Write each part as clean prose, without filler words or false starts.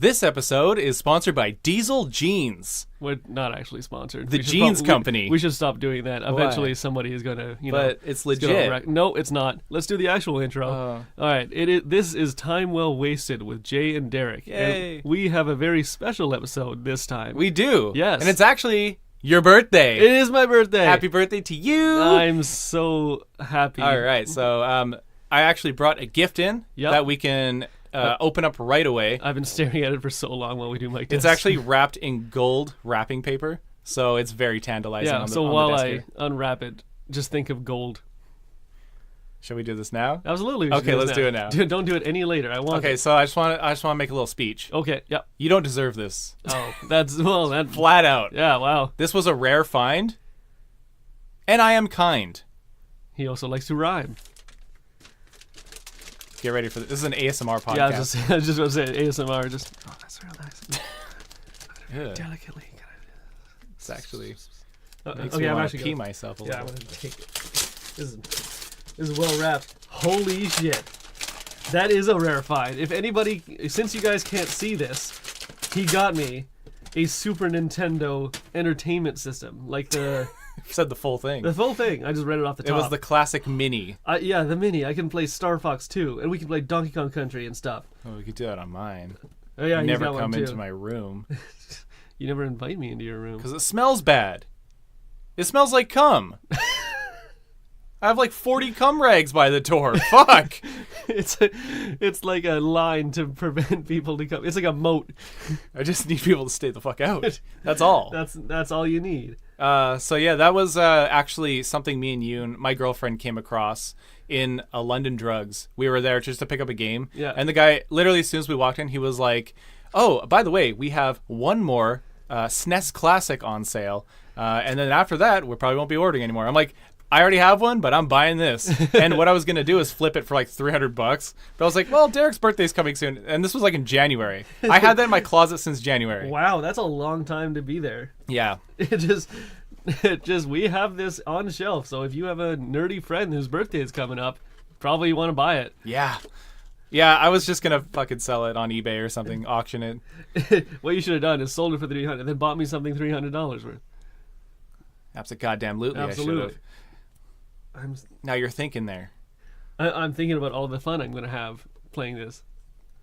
This episode is sponsored by Diesel Jeans. We're not actually sponsored. The jeans company. We should stop doing that. Eventually, somebody is going to, But it's legit. No, it's not. Let's do the actual intro. All right. This is Time Well Wasted with Jay and Derek. Yay. And we have a very special episode this time. We do. Yes. And it's actually your birthday. It is my birthday. Happy birthday to you. I'm so happy. All right. So I actually brought a gift in that we can open up right away. I've been staring at it for so long while we do mic tests. It's actually wrapped in gold wrapping paper, so it's very tantalizing. Yeah, on the, so on while the desk I here. unwrap it, just think of gold. Shall we do this now? Absolutely. we should Okay, let's do it now. Don't do it any later. I want Okay, it. so I just want to make a little speech. Okay, yeah. You don't deserve this. Oh, that Flat out. yeah, wow. This was a rare find, and I am kind. He also likes to rhyme. Get ready for this. This is an ASMR podcast. Yeah, I was just going to say ASMR. Just that's real nice. Yeah. Delicately. It's actually makes Okay, me I'm want actually to pee gonna, myself a yeah, I'm little. gonna take it. This is well wrapped. Holy shit! That is a rare find. If anybody, since you guys can't see this, he got me a Super Nintendo Entertainment System, like the Said the full thing. full thing. I just read it off the It top. was the classic mini. Yeah, the mini. I can play Star Fox 2, and we can play Donkey Kong Country and stuff. Oh, we could do that on mine. Oh yeah, You he's never got one come too. into my room You never invite me into your room. because it smells bad. It smells like cum. I have like 40 cum rags by the door. Fuck. It's like a line to prevent people to come. It's like a moat. I just need people to stay the fuck out. That's all. That's all you need. So yeah, that was actually something me and you and my girlfriend came across in a London Drugs. We were there just to pick up a game. Yeah. And the guy, literally as soon as we walked in, he was like, "Oh, by the way, we have one more SNES Classic on sale. And then after that, we probably won't be ordering anymore." I'm like, I already have one, but I'm buying this. And what I was going to do is flip it for like $300. But I was like, well, Derek's birthday's coming soon. And this was like in January. I had that in my closet since January. Wow, that's a long time to be there. Yeah. It just we have this on shelf. So if you have a nerdy friend whose birthday is coming up, probably you want to buy it. Yeah. Yeah, I was just going to fucking sell it on eBay or something, auction it. What you should have done is sold it for $300, then bought me something $300 worth. Absolutely. I should Absolutely. have. Now you're thinking there. I'm thinking about all the fun I'm going to have playing this.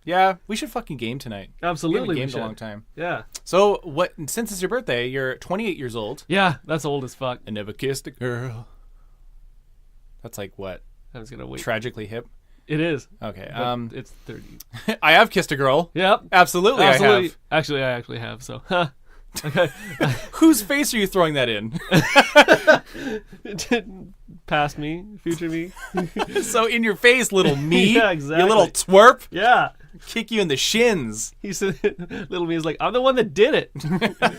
Yeah, we should fucking game tonight. Absolutely, We we haven't gamed should. a long time. Yeah. So, since it's your birthday, you're 28 years old. Yeah, that's old as fuck. I never kissed a girl. That's like what? I was going to wait. Tragically hip? It is. Okay. But it's 30. I have kissed a girl. Yep. Absolutely, I have. Actually, I actually have. So, okay. Whose face are you throwing that in? Past me, future me. So in your face, little me. Yeah, exactly. You little twerp. Yeah. Kick you in the shins. He said, little me is like, I'm the one that did it.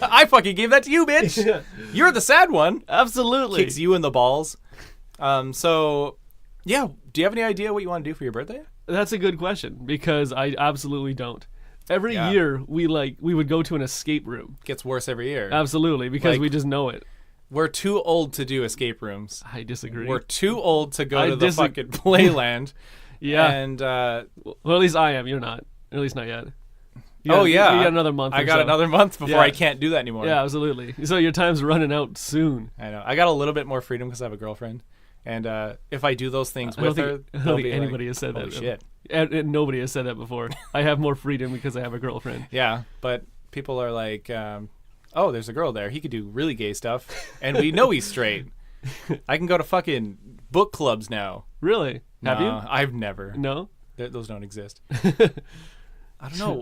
I fucking gave that to you, bitch. Yeah. You're the sad one. Absolutely. Kicks you in the balls. So, yeah. Do you have any idea what you want to do for your birthday? That's a good question because I absolutely don't. Every Yeah. year we would go to an escape room. Gets worse every year. Absolutely, because Like- we just know it. We're too old to do escape rooms. I disagree. We're too old to go I to the fucking playland. yeah. And Well, at least I am. You're not. At least not yet. You oh got- yeah, You got another month. I or got so. another month before Yeah. I can't do that anymore. Yeah, absolutely. So your time's running out soon. I know. I got a little bit more freedom because I have a girlfriend, and if I do those things I don't with her, think, I they'll don't think be anybody like, has said "Holy that. shit!" And nobody has said that before. I have more freedom because I have a girlfriend. Yeah, but people are like, "Oh, there's a girl there. He could do really gay stuff, and we know he's straight. I can go to fucking book clubs now." Really? Have No, you? I've never. No. Those don't exist. I don't know.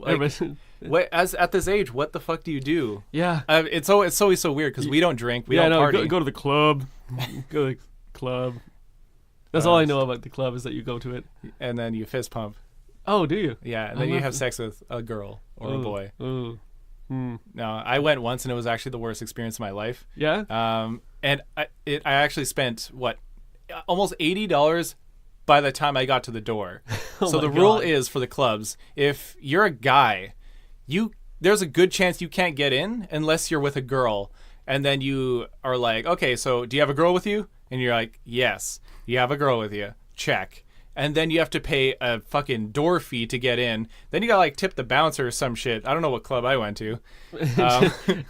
Like, at this age, what the fuck do you do? Yeah. It's always so weird because we don't drink, we yeah, don't no, party. go to the club. Go to the club. That's all I know about the club is that you go to it. And then you fist pump. Oh, do you? Yeah, and then you have sex with a girl or a boy. Ooh. No, I went once and it was actually the worst experience of my life. Yeah? And I actually spent almost $80 by the time I got to the door. So the rule is for the clubs, if you're a guy, there's a good chance you can't get in unless you're with a girl. And then you are like, okay, so do you have a girl with you? And you're like, yes. You have a girl with you. Check. and then you have to pay a fucking door fee to get in. Then you gotta like tip the bouncer or some shit. I don't know what club I went to.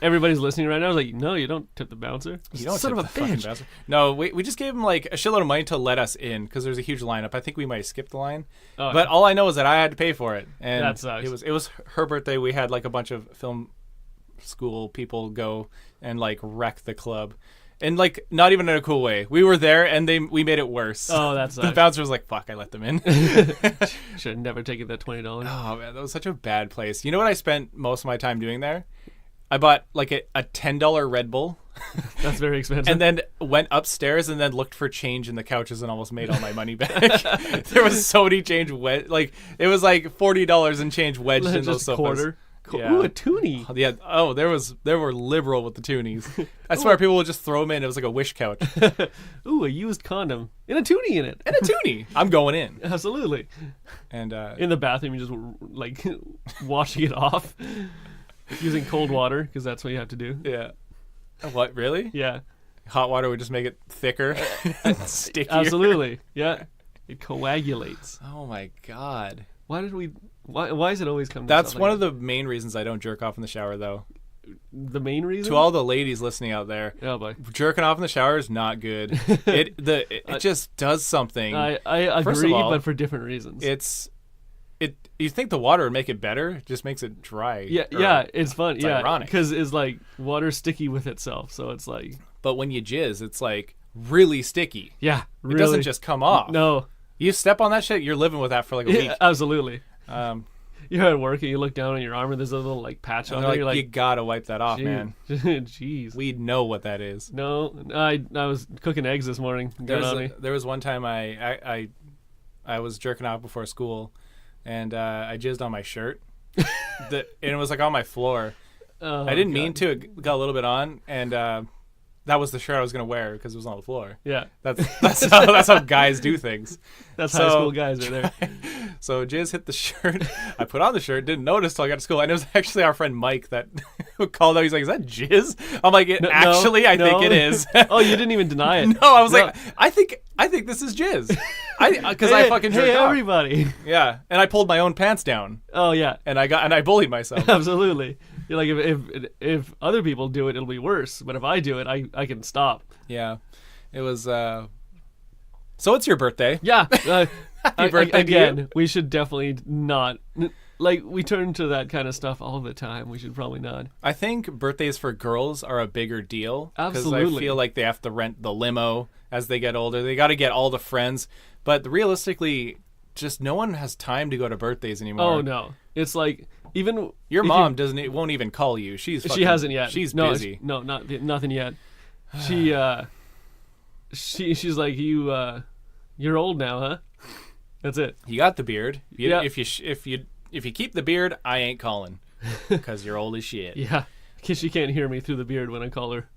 Everybody's listening right now. I was like, no, you don't tip the bouncer. You don't Son tip of a the fucking bitch. bouncer. No, we just gave him like a shitload of money to let us in because there's a huge lineup. I think we might have skipped the line, Oh, but all I know is that I had to pay for it, and That sucks. it was her birthday. We had like a bunch of film school people go and like wreck the club, and like not even in a cool way. We were there and we made it worse. Oh, that The sucks. bouncer was like, "Fuck, I let them in." Should have never taken that $20. Oh man, that was such a bad place. You know what I spent most of my time doing there? I bought like a $10 Red Bull, That's very expensive. and then went upstairs and then looked for change in the couches and almost made all my money back. There was so many change like it was like $40 in change wedged in those just a sofas. quarter. Yeah. Ooh, a toonie. Yeah. Oh, they were liberal with the toonies. I swear, people would just throw them in. It was like a wish couch Ooh, a used condom and a toonie in it. and a toonie. I'm going in, Absolutely. and In the bathroom, you just like washing it off using cold water because that's what you have to do. yeah. What really? Yeah, Hot water would just make it thicker, and stickier. absolutely. Yeah, it coagulates. Oh my god. Why did we? Why is it always come? To That's stuff one like of the main reasons I don't jerk off in the shower, though. the main reason. To all the ladies listening out there, Oh boy, jerking off in the shower is not good. It just does something. I First of agree, all, but for different reasons. You think the water would make it better? It just makes it dry. yeah, it's fun. it's yeah, ironic. because it's like water sticky with itself, so it's like But when you jizz, it's like really sticky. yeah, It really. doesn't just come off. No, You step on that shit, you're living with that for like a week. yeah, absolutely. Um, You're at work and you look down on your arm and there's a little like patch and on they're there. like, You're you like, gotta wipe that off, man. jeez. We know what that is. No, I was cooking eggs this morning. Got on me. There was one time I was jerking off before school, and I jizzed on my shirt, and it was like on my floor. Oh, I didn't God. mean to. It got a little bit on, and that was the shirt I was gonna wear because it was on the floor. Yeah, That's how guys do things. that's So- high school guys right there. So jizz hit the shirt. I put on the shirt, didn't notice till I got to school, and it was actually our friend Mike that called out. He's like, "Is that jizz?" I'm like, No, "Actually, I think no. it is." Oh, you didn't even deny it. No, I was No. like, I think this is jizz. Because I fucking jerked hey off. everybody. Yeah, and I pulled my own pants down, Oh yeah, and I bullied myself. absolutely. You're like if other people do it, it'll be worse. But if I do it, I can stop. Yeah, it was. So it's your birthday. Yeah. Happy birthday to again, you. we should definitely not. Like, we turn to that kind of stuff all the time. We should probably not. I think birthdays for girls are a bigger deal. I Absolutely. feel like they have to rent the limo as they get older. They got to get all the friends. But realistically, just no one has time to go to birthdays anymore. Oh, no. It's like, even... Your if mom won't even call you. She hasn't yet. She's no, busy. No, nothing yet. She's like, you're old now, huh? That's it. You got the beard. Yeah. If you keep the beard, I ain't calling because you're old as shit. Yeah. Because she can't hear me through the beard when I call her.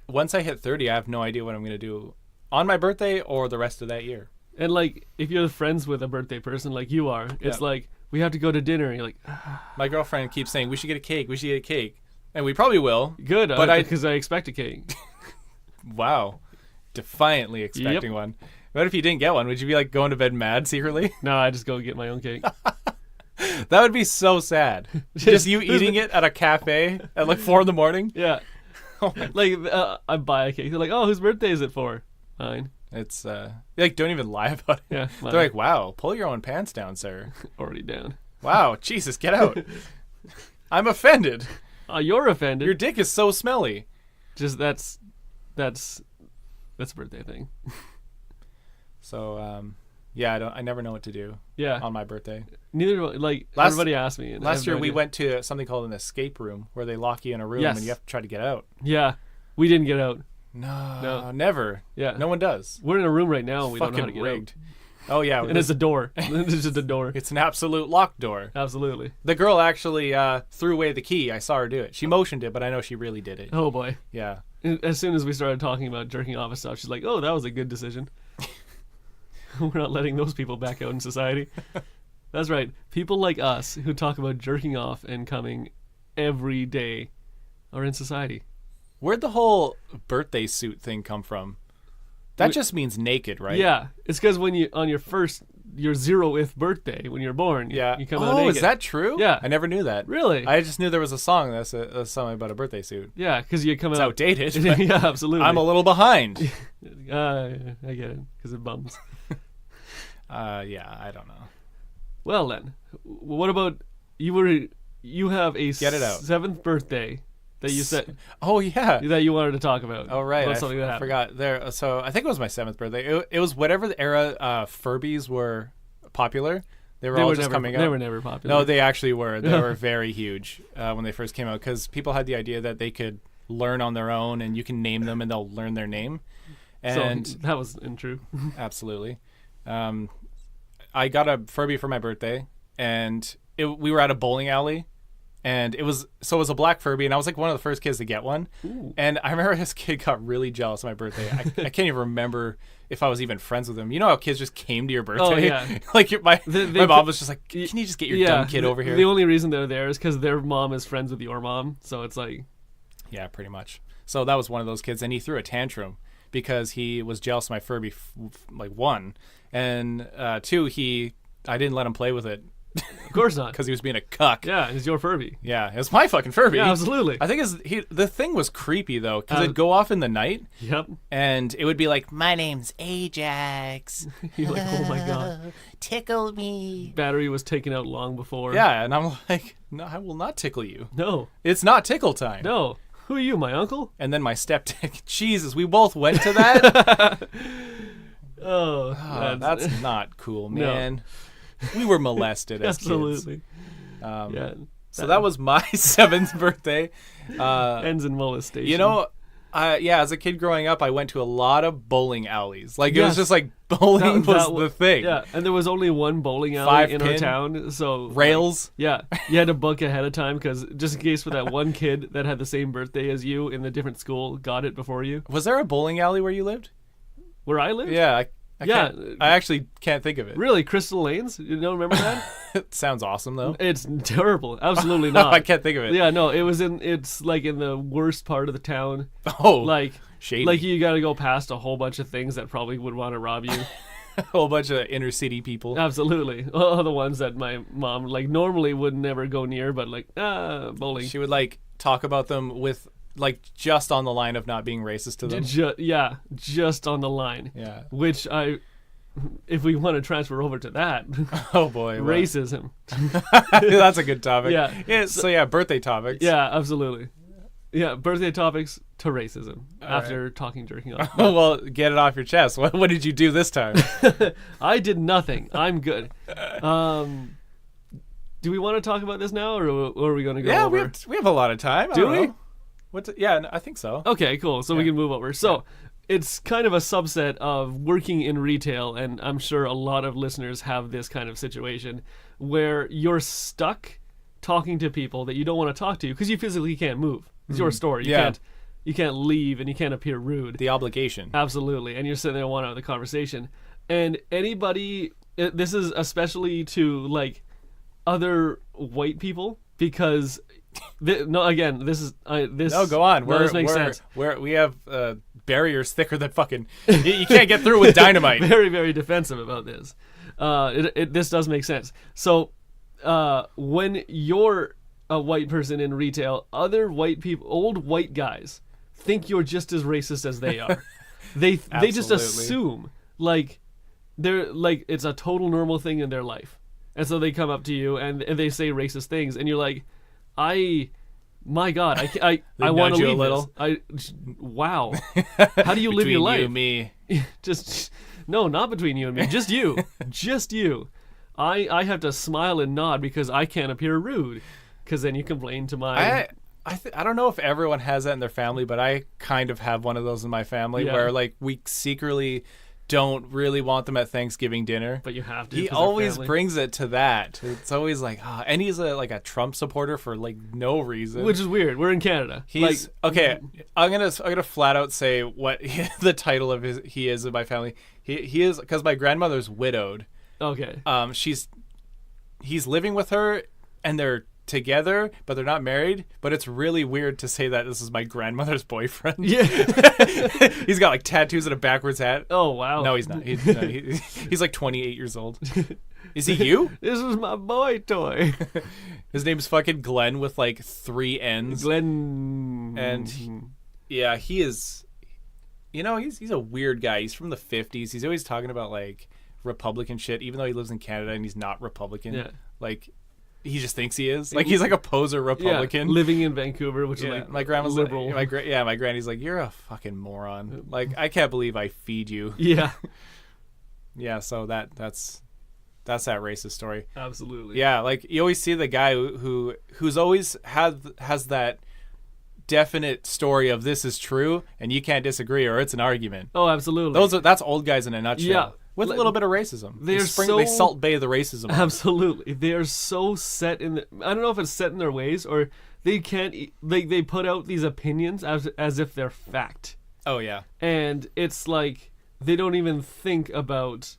Once I hit 30, I have no idea what I'm gonna do on my birthday or the rest of that year. And, like, if you're friends with a birthday person like you are, it's Yeah. like, we have to go to dinner. And you're like, My girlfriend keeps saying we should get a cake. We should get a cake, and we probably will. good, But because I expect a cake. Wow, defiantly expecting one. What if you didn't get one? Would you be like going to bed mad secretly? No, I just go get my own cake. That would be so sad. Just you eating it at a cafe at like 4 a.m. Yeah. Oh Like, I buy a cake. They're like, oh, whose birthday is it for? Mine. It's like don't even lie about it. Yeah, mine. They're like, wow, pull your own pants down, sir. Already down. Wow, Jesus, get out. I'm offended. You're offended. Your dick is so smelly. Just that's a birthday thing. So yeah, I never know what to do Yeah. on my birthday. Neither do I- like Last- everybody asked me. And I Last have year no we idea. went to something called an escape room where they lock you in a room Yes. and you have to try to get out. Yeah, we didn't get out. No, never. Yeah, No one does. we're in a room right now. And we don't know how to Fucking get rigged. Oh yeah, out. And it's a door. It's just a door. it's an absolute locked door. Absolutely. The girl actually threw away the key. I saw her do it. She motioned it, but I know she really did it. Oh boy. Yeah. As soon as we started talking about jerking off and stuff, she's like, "Oh, that was a good decision." We're not letting those people back out in society. That's right. People like us who talk about jerking off and coming every day are in society. Where'd the whole birthday suit thing come from? That just means naked, right? Yeah, it's because when you on your first your 0th birthday when you're born. Yeah. You come out Oh, naked. is that true? Yeah. I never knew that. Really? I just knew there was a song that's something about a birthday suit. Yeah, because you come It's out. outdated. but Yeah, absolutely. I'm a little behind. I get it because it bums. Yeah, I don't know. Well then, what about you have a Get it out. 7th birthday that you said Oh yeah. that you wanted to talk about. Oh right. About I something that I happened. forgot there. So I think it was my 7th birthday. It was whatever the era Furbies were popular. They were They all were just never, coming out. they were never popular. No, they actually were. They were very huge when they first came out because people had the idea that they could learn on their own and you can name them and they'll learn their name. And so that was untrue. absolutely. I got a Furby for my birthday and we were at a bowling alley and it was a black Furby and I was like one of the first kids to get one. Ooh. And I remember this kid got really jealous of my birthday. I can't even remember if I was even friends with him. You know how kids just came to your birthday? Oh, yeah. Like my They mom was just like, can you just get your dumb kid over here? The only reason they're there is because their mom is friends with your mom, so it's like, Yeah, pretty much. So that was one of those kids, and he threw a tantrum because he was jealous of my Furby. Like 1, and 2, I didn't let him play with it of course not. because he was being a cuck. Yeah, it's your Furby. Yeah, it was my fucking Furby. Yeah, absolutely. I think the thing was creepy though because it'd go off in the night Yep. and it would be like, "My name's Ajax. You're like, oh my god. Tickle me. Battery was taken out long before. Yeah, and I'm like, "No, I will not tickle you. No. It's not tickle time." No. Who are you, my uncle? And then my stepdad. Jesus, we both went to that. Oh, Oh, that's not cool, No. man. We were molested as kids. absolutely. Um, Yeah. So that was my 7th birthday. Ends in molestation. You know, yeah, as a kid growing up, I went to a lot of bowling alleys. Like, it Yes. was just like bowling was the thing. Yeah, and there was only one bowling alley 5 in our pin, town, so Rails. yeah, you had to book ahead of time because just in case for that one kid that had the same birthday as you in a different school got it before you. Was there a bowling alley where you lived? Where I lived? Yeah. I Yeah. can't- I actually can't think of it. Really, Crystal Lanes? You don't remember that? It sounds awesome, though. It's terrible. Absolutely No, not. I can't think of it. Yeah, no, it's like in the worst part of the town. Oh, Like shady. like you got to go past a whole bunch of things that probably would want to rob you. a whole bunch of inner city people. Absolutely. All the ones that my mom like normally would never go near, but like bowling. She would like talk about them with like just on the line of not being racist to them. Yeah, just on the line. Yeah. Which if we want to transfer over to that, Oh boy. what- racism. That's a good topic. Yeah. So yeah, birthday topics. Yeah, absolutely. Yeah, birthday topics to racism All after talking jerking off. Well, get it off your chest. What did you do this time? I did nothing. I'm good. Do we want to talk about this now, or are we going to go Yeah, over? we have a lot of time. I Do don't we? know. Yeah, no, I think so. Okay, cool. So we Yeah. can move over. So it's kind of a subset of working in retail, and I'm sure a lot of listeners have this kind of situation where you're stuck talking to people that you don't want to talk to because you physically can't move. It's your store. Yeah. You can't leave, and you can't appear rude. The obligation. Absolutely. And you're sitting there wanting the conversation. And anybody, this is especially to like other white people because, again, this is, this. No, go on. No, this makes sense. We have barriers thicker than fucking. You can't get through with dynamite. Very, very defensive about this. This does make sense. So, when you're a white person in retail, other white people, old white guys, think you're just as racist as they are. They just Absolutely. assume like they're like it's a total normal thing in their life, and so they come up to you and they say racist things, and you're like, my God, I want nudge to you a leave little? wow. How do you live Between your life? you and me. Just no, not between you and me. Just you. Just you. I have to smile and nod because I can't appear rude. Because then you complain to my. I don't know if everyone has that in their family, but I kind of have one of those in my family Yeah. where like we secretly don't really want them at Thanksgiving dinner. But you have to. He 'cause they're always family. brings it to that. It's always like, and he's like a Trump supporter for like no reason. Which is weird. We're in Canada. He's okay. I'm gonna flat out say what the title of he is in my family. He is because my grandmother's widowed. Okay. He's living with her, and they're together, but they're not married. But it's really weird to say that this is my grandmother's boyfriend. Yeah. He's got like tattoos and a backwards hat. Oh wow. No, he's not. He's like 28 years old. Is he you? This is my boy toy. His name's fucking Glenn with like 3 N's. Glenn. And yeah, he is. You know, he's a weird guy. He's from the 50s. He's always talking about like Republican shit, even though he lives in Canada and he's not Republican. Yeah. Like, he just thinks he is. Like, he's like a poser Republican. Yeah, living in Vancouver, which Yeah, is like my grandma's liberal. Like, my granny's like, you're a fucking moron. Like, I can't believe I feed you. Yeah. Yeah, so that's that racist story. Absolutely. Yeah, like you always see the guy who's always has that definite story of this is true and you can't disagree or it's an argument. Oh, absolutely. That's old guys in a nutshell. Yeah. With a little bit of racism. They salt bay the racism. Absolutely. They are so set in I don't know if it's set in their ways or they can't they put out these opinions as if they're fact. Oh yeah. And it's like they don't even think about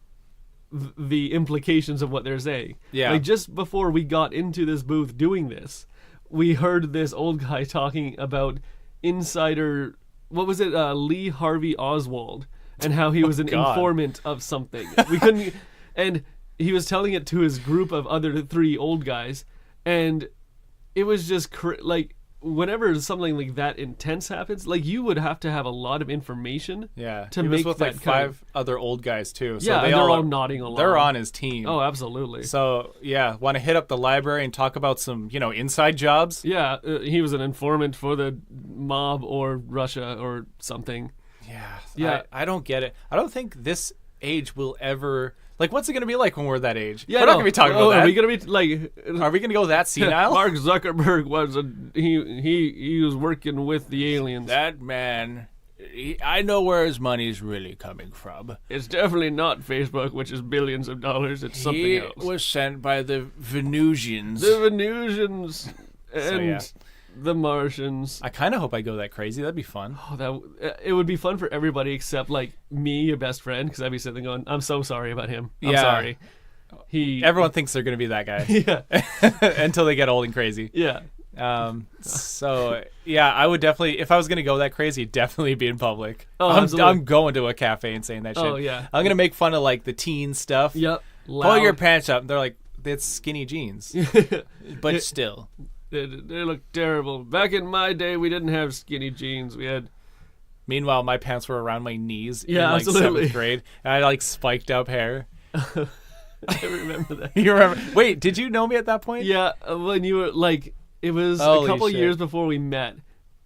the implications of what they're saying. Yeah. Like just before we got into this booth doing this, we heard this old guy talking about insider, what was it, Lee Harvey Oswald, and how he was an informant of something. We couldn't, and he was telling it to his group of other 3 old guys, and it was just like whenever something like that intense happens, like you would have to have a lot of information. Yeah. To he make was with that like 5 other old guys too. So yeah, they're all nodding along. They're on his team. Oh, absolutely. So yeah, want to hit up the library and talk about some inside jobs? Yeah, he was an informant for the mob or Russia or something. Yeah. I don't get it. I don't think this age will ever. Like, what's it going to be like when we're that age? Yeah, we're not going to be talking about that. Are we going to be like? Are we going to go that senile? Mark Zuckerberg was he was working with the aliens. That man, I know where his money's really coming from. It's definitely not Facebook, which is billions of dollars. It's something else. He was sent by the Venusians. The Venusians and the Martians. I kind of hope I go that crazy. That'd be fun. Oh, it would be fun for everybody except like me, your best friend, because I'd be sitting there going, "I'm so sorry about him. I'm sorry." Everyone thinks they're going to be that guy. Yeah. Until they get old and crazy. Yeah. So yeah, I would definitely, if I was gonna go that crazy, definitely be in public. Oh, I'm going to a cafe and saying that shit. Oh yeah. I'm gonna make fun of like the teen stuff. Yep. Pull your pants up. They're like, it's skinny jeans, but still. They look terrible. Back in my day, we didn't have skinny jeans. We had. Meanwhile, my pants were around my knees in Yeah, like absolutely. 7th grade, and I had like spiked up hair. I remember that. You remember? Wait, did you know me at that point? Yeah, when you were like, it was Holy a couple shit. years before we met.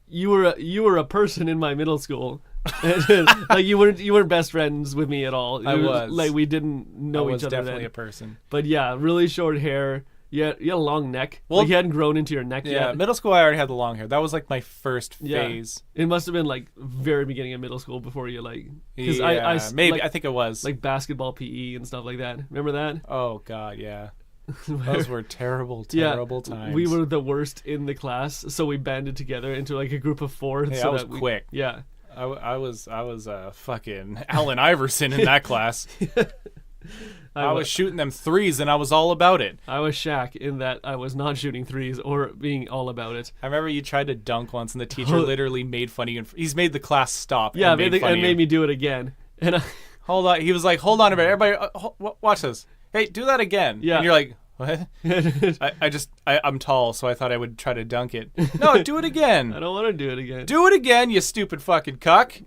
You were a person in my middle school. Like you weren't best friends with me at all. I was. Like we didn't know each other definitely then. a person. But yeah, really short hair. Yeah, you had a long neck. Well, like you hadn't grown into your neck Yeah, yet. middle school I already had the long hair. That was like my first Yeah. phase. It must have been like very beginning of middle school before you like. Because Yeah, maybe like, I think it was. like basketball PE and stuff like that. Remember that? Oh god, yeah. Those were terrible times. We were the worst in the class, so we banded together into like a group of 4. Hey, so I was that quick. Yeah. I was fucking Allen Iverson in that class. I was shooting them threes and I was all about it. I was Shaq in that I was not shooting threes or being all about it. I remember you tried to dunk once and the teacher literally made fun of you. He's made the class stop. Yeah, and made me do it again. And hold on. He was like, hold on a minute. Everybody, watch this. Hey, do that again. Yeah. And you're like, what? I'm tall, so I thought I would try to dunk it. No, do it again. I don't want to do it again. Do it again, you stupid fucking cuck.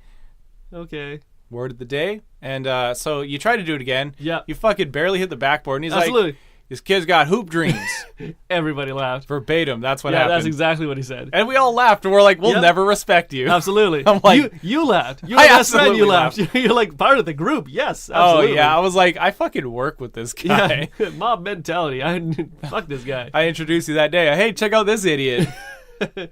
Okay. Word of the day. And so you try to do it again. Yeah. You fucking barely hit the backboard. And he's Absolutely. like, this kid's got hoop dreams. Everybody laughed. Verbatim. That's what Yeah, happened. that's exactly what he said. And we all laughed. And we're like, we'll Yep. never respect you. Absolutely. I'm like, you laughed. You're I my best friend. You absolutely laughed. You're like part of the group. Yes. Oh, Absolutely. yeah. I was like, I fucking work with this guy. Yeah. Mob mentality. Fuck this guy. I introduced you that day. Hey, check out this idiot. And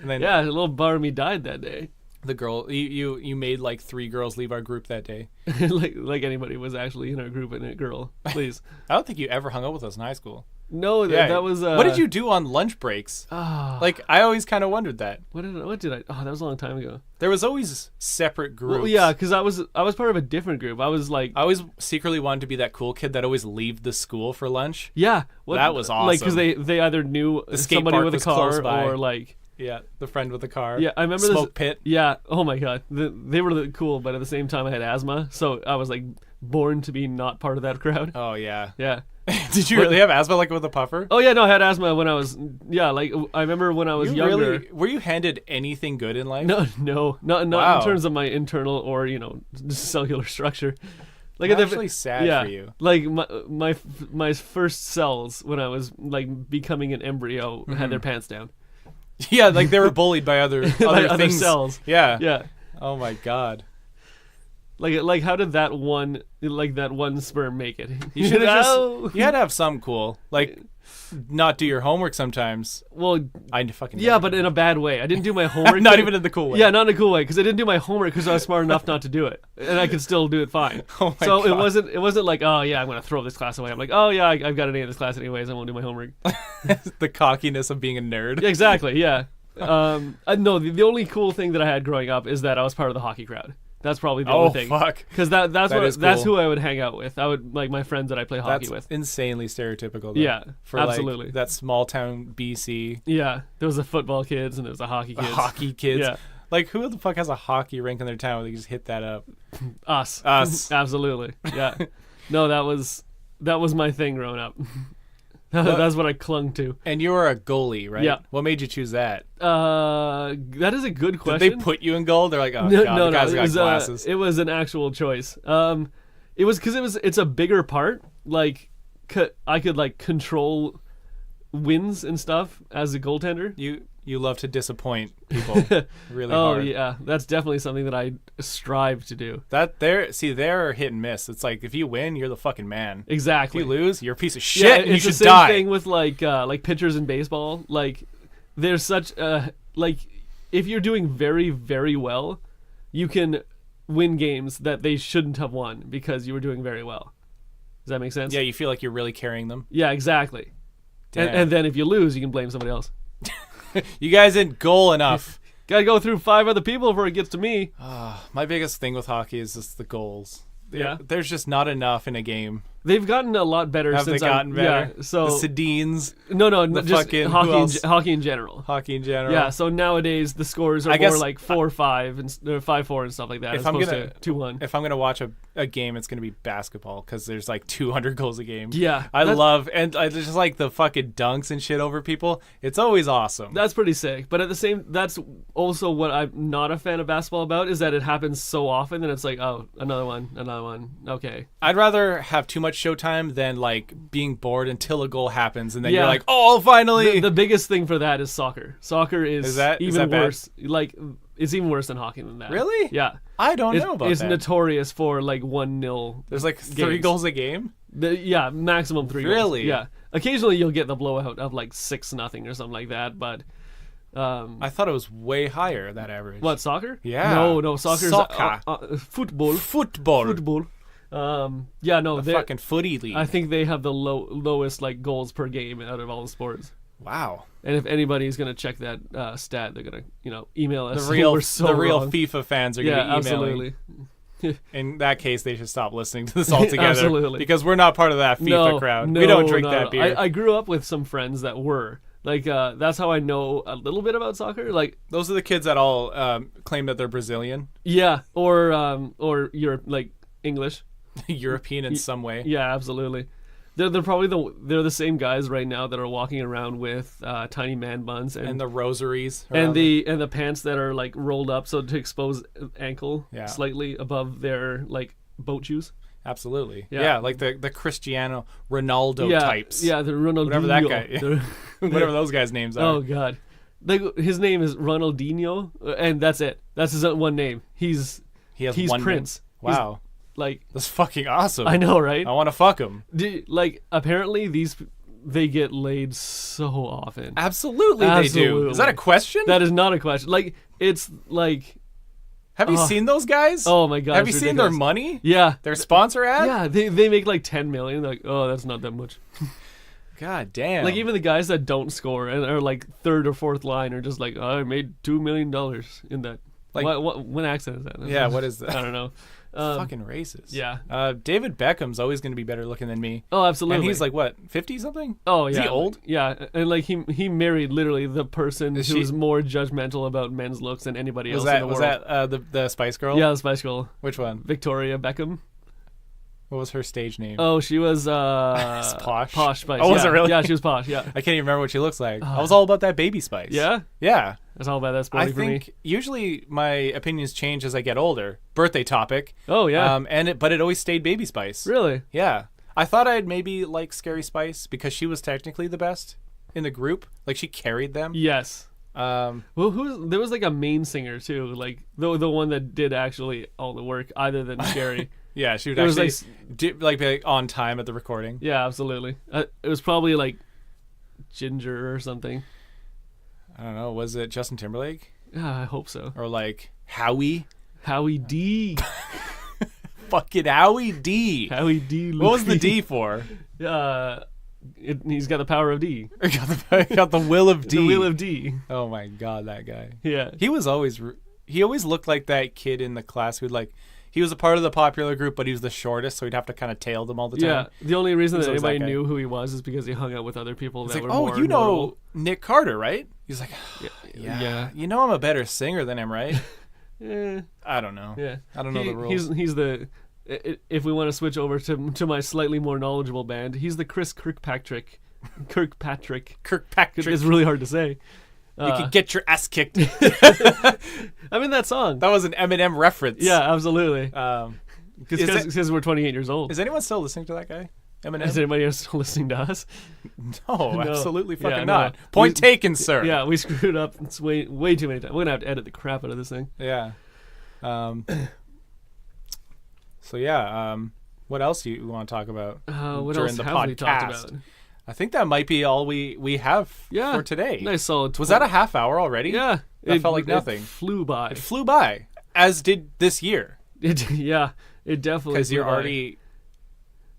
then Yeah, a little Barmy died that day. the girl, you made like 3 girls leave our group that day. like anybody was actually in our group and a girl. Please. I don't think you ever hung out with us in high school. No, Yeah. that was. What did you do on lunch breaks? Ah, Like, I always kind of wondered that. what did I? Oh, that was a long time ago. There was always separate groups. Well, yeah, because I was part of a different group. I was like, I always secretly wanted to be that cool kid that always leave the school for lunch. yeah, That was Like, because awesome. they either knew skate somebody park with a was close car by. or like, Yeah, the friend with the car. yeah, I remember Smoke this. pit. Yeah, oh my god, they were cool, but at the same time I had asthma, so I was like born to be not part of that crowd. Oh yeah. Yeah. Did you really have asthma like with a puffer? Oh yeah, no, I had asthma when I was like I remember when I was You younger. really were you handed anything good in life? No, not Wow. in terms of my internal or cellular structure. Like I'm at actually sad yeah, for you. like my first cells when I was like becoming an embryo had their pants down. Yeah, like they were bullied by other Other things. cells. Yeah. Yeah, Oh my god. like how did that one sperm make it? You should have No. just. You had to have some cool, like, not do your homework sometimes. Well, I fucking. yeah, but in a bad way. I didn't do my homework. not even in the cool way. Yeah, not in a cool way because I didn't do my homework because I was smart enough not to do it, and I could still do it fine. Oh my so God. it wasn't like, oh yeah, I'm gonna throw this class away. I'm like, oh yeah, I've got an A in this class anyways. I won't do my homework. The cockiness of being a nerd. Yeah, exactly. Yeah. No, the only cool thing that I had growing up is that I was part of the hockey crowd. That's probably the Oh only thing. fuck. Because that's That what is that's cool. who I would hang out with. I would like my friends that I play hockey That's with. insanely stereotypical. Though, Yeah, for absolutely. Like, that small town BC Yeah, there was the football kids and there was the hockey kids. hockey kids. Yeah. Like who the fuck has a hockey rink in their town where they just hit that up? Us. Us. Absolutely. Yeah. No, that was my thing growing up. That's what I clung to. And you were a goalie, right? Yeah. What made you choose that? That is a good Did question. they put you in goal? They're like, oh No, god, the guy's it got was glasses. it was an actual choice. It was because it's a bigger part. Like, I could like control wins and stuff as a goaltender. You love to disappoint people really Oh hard. yeah, that's definitely something that I strive to do. They're hit and miss. It's like if you win, you're the fucking man. If Exactly. you lose, you're a piece of shit Yeah, and you it's should the same die. thing with like pitchers in baseball. Like, there's such like if you're doing very very well, you can win games that they shouldn't have won because you were doing very well. Does that make sense? Yeah, you feel like you're really carrying them. Yeah, exactly. Damn. And then if you lose, you can blame somebody else. You guys didn't goal enough. Gotta go through 5 other people before it gets to me. My biggest thing with hockey is just the goals. Yeah. There's just not enough in a game. They've gotten a lot better Have since they gotten better? Yeah, so The Sedines, no, the just fucking- who hockey. else? Hockey in general. hockey in general. Yeah, so nowadays the scores are I guess more like 4-5 and 5-4 and stuff like that, If as I'm opposed gonna- to 2-1. If I'm gonna watch a game, it's gonna be basketball because there's like 200 goals a game. Yeah, I that's- love and I just like the fucking dunks and shit over people. It's always awesome. That's pretty sick. But at the same, that's also what I'm not a fan of basketball about is that it happens so often that it's like, oh, another one. Okay. I'd rather have too much showtime than like being bored until a goal happens and then Yeah. you're like, oh, finally. The biggest thing for that is soccer. Soccer is Is even that bad? worse. Like, it's even worse than hockey than that. Really? Yeah. I don't know about it's that. notorious for like 1-0. There's like 3 games. goals a game. Yeah, maximum 3 goals. Really? Yeah. Occasionally you'll get the blowout of like 6-0 or something like that, but I thought it was way higher that average. what, soccer? Yeah. No, soccer's Soccer. football. Football. Yeah, no, The they fucking footy league. I think they have the lowest like goals per game out of all the sports. Wow. And if anybody's gonna check that stat, they're gonna email us. The real We're so real wrong. FIFA fans are Yeah, gonna be emailing. absolutely. In that case, they should stop listening to this altogether. Absolutely. Because we're not part of that FIFA No, crowd. no, We don't drink no, that no. beer. I grew up with some friends that were like, that's how I know a little bit about soccer. Like, Those are the kids that all claim that they're Brazilian, yeah, or you're like English. European in some way. Yeah, absolutely. They're probably they're the same guys right now that are walking around with tiny man buns And the rosaries. and around the pants that are like rolled up so to expose ankle Yeah. slightly above their like boat shoes. Absolutely. Yeah. Yeah, like the Cristiano Ronaldo Yeah, types. yeah, the Ronaldinho. Whatever that guy- They're- Whatever those guys' names are. oh god, his name is Ronaldinho, and that's it. That's his one name. He's He has he's one Prince. name. He's, Wow. like, That's fucking awesome. I know, right? I want to fuck him. Like, apparently they get laid so often. Absolutely, they do. Is that a Absolutely. question? That is not a question. Like, it's like, Have you seen those guys? oh my god. Have you it's seen their ridiculous. money? Yeah. Their sponsor ad? Yeah, they make like 10 million. Like, oh, that's not that much. God damn. Like even the guys that don't score and are like third or fourth line are just like, oh, I made $2 million in that. Like- what accent is that? Yeah, what is that? I don't know. Fucking racist. Yeah. David Beckham's always going to be better looking than me. Oh, absolutely. And he's like, what, 50 something? oh is yeah, he old? Yeah, and like he married literally the person Is who she- was more judgmental about men's looks than anybody Was else in that the was world. that the Spice Girl? Yeah, the Spice Girl, Which one? Victoria Beckham. What was her stage name? Oh, she was Posh? Posh Spice. Oh, was yeah. it really? Yeah, she was posh. Yeah, I can't even remember what she looks like. I was all about that Baby Spice. yeah. Yeah. That's all about that I sporty for me. think usually my opinions change as I get older. Birthday topic. Oh yeah, But it always stayed Baby Spice. really? Yeah. I thought I'd maybe like Scary Spice because she was technically the best in the group. Like she carried them. Yes. Um, Well, there was like a main singer too, like the one that did actually all the work, other than Sherry. yeah, she would It was actually be like on time at the recording. Yeah, absolutely. It was probably like Ginger or something. I don't know. Was it Justin Timberlake Yeah, I hope so. or like Howie? Howie D. Fucking Howie D. Howie D. What was the Louis. D for? He's got the power of D. got the will of D. The wheel of D. Oh my god, that guy. Yeah. He always looked like that kid in the class who'd like. He was a part of the popular group, but he was the shortest, so he'd have to kind of tail them all the time. Yeah. The only reason He's that always that anybody guy. knew who he was is because he hung out with other people It's that like, were oh, more you know notable. Nick Carter, right? He's like, Yeah. yeah. You know I'm a better singer than him, right? Eh, I don't know. yeah. I don't know the rules. He's the. If we want to switch over to my slightly more knowledgeable band, he's the Chris Kirkpatrick. Kirkpatrick. Kirkpatrick. It's really hard to say. You could get your ass kicked. I'm in that song. That was an Eminem reference. Yeah, absolutely. Is Because we're 28 years old. Is anyone still listening to that guy? Eminem? Is anybody else still listening to us? No, No. absolutely fucking Yeah, not. no. Point taken, sir. Yeah, we screwed up. It's way too many times. We're gonna have to edit the crap out of this thing. Yeah. So yeah. What else you want to talk about What during else the have we talked podcast? about? I think that might be all we have Yeah, for today. Nice solid. Was that a half hour already? Yeah, That felt like nothing. It flew by. It flew by, as did this year, Yeah, it definitely. because you're flew by. already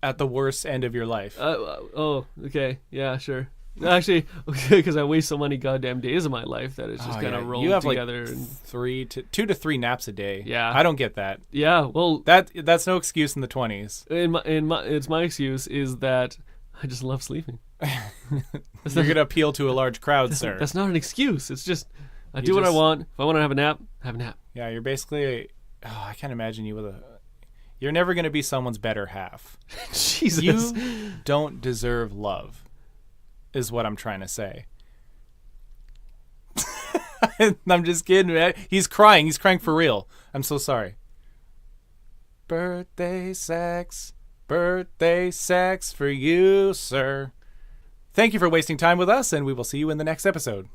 at the worst end of your life. Oh, okay. Yeah, sure. Actually, okay, because I waste so many goddamn days of my life that it's just Oh, kind of yeah. rolled You have together. like And, 2 to 3 naps a day. Yeah. I don't get that. yeah, well, That's no excuse in the 20s. it's my excuse is that I just love sleeping. You're gonna appeal to a large crowd, sir. That's not an excuse. It's just I You do what I just- want. If I want to have a nap, have a nap. Yeah, you're basically. I can't imagine you with a. You're never gonna be someone's better half. Jesus. You don't deserve love, is what I'm trying to say. I'm just kidding, man. He's crying. He's crying for real. I'm so sorry. Birthday sex for you, sir. Thank you for wasting time with us, and we will see you in the next episode.